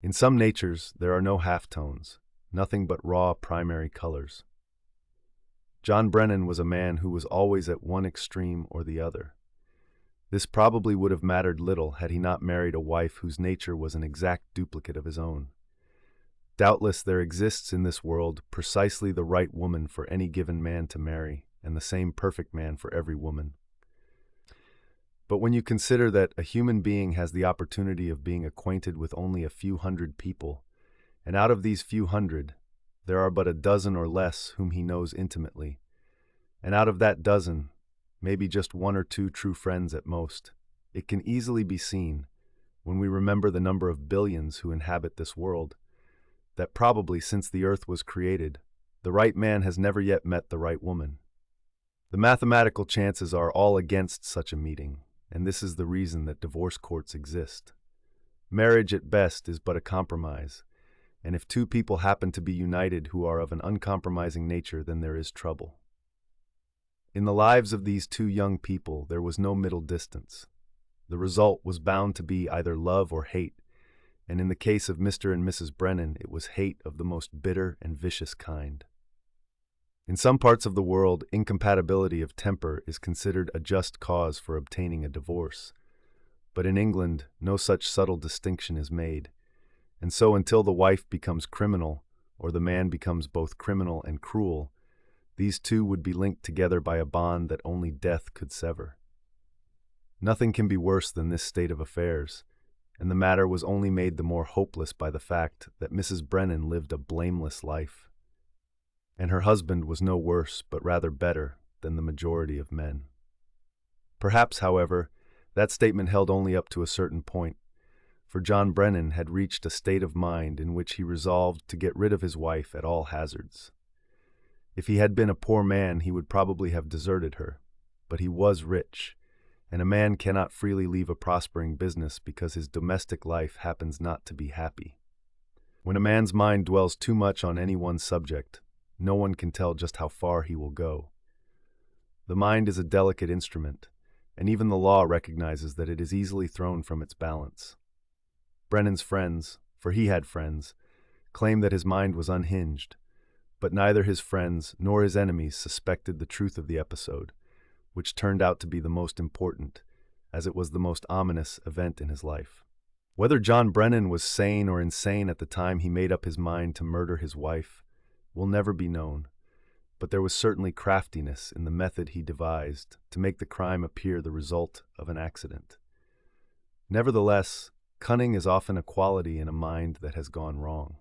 In some natures, there are no halftones, nothing but raw primary colors. John Brennan was a man who was always at one extreme or the other. This probably would have mattered little had he not married a wife whose nature was an exact duplicate of his own. Doubtless there exists in this world precisely the right woman for any given man to marry, and the same perfect man for every woman. But when you consider that a human being has the opportunity of being acquainted with only a few hundred people, and out of these few hundred, there are but a dozen or less whom he knows intimately, and out of that dozen, maybe just one or two true friends at most, it can easily be seen, when we remember the number of billions who inhabit this world, that probably since the earth was created, the right man has never yet met the right woman. The mathematical chances are all against such a meeting, and this is the reason that divorce courts exist. Marriage at best is but a compromise, and if two people happen to be united who are of an uncompromising nature, then there is trouble. In the lives of these two young people, there was no middle distance. The result was bound to be either love or hate, and in the case of Mr. and Mrs. Brennan, it was hate of the most bitter and vicious kind. In some parts of the world, incompatibility of temper is considered a just cause for obtaining a divorce. But in England, no such subtle distinction is made, and so until the wife becomes criminal, or the man becomes both criminal and cruel, these two would be linked together by a bond that only death could sever. Nothing can be worse than this state of affairs, and the matter was only made the more hopeless by the fact that Mrs. Brennan lived a blameless life, and her husband was no worse but rather better than the majority of men. Perhaps, however, that statement held only up to a certain point, for John Brennan had reached a state of mind in which he resolved to get rid of his wife at all hazards. If he had been a poor man, he would probably have deserted her, but he was rich, and a man cannot freely leave a prospering business because his domestic life happens not to be happy. When a man's mind dwells too much on any one subject, no one can tell just how far he will go. The mind is a delicate instrument, and even the law recognizes that it is easily thrown from its balance. Brennan's friends, for he had friends, claimed that his mind was unhinged, but neither his friends nor his enemies suspected the truth of the episode, which turned out to be the most important, as it was the most ominous event in his life. Whether John Brennan was sane or insane at the time he made up his mind to murder his wife will never be known, but there was certainly craftiness in the method he devised to make the crime appear the result of an accident. Nevertheless, cunning is often a quality in a mind that has gone wrong.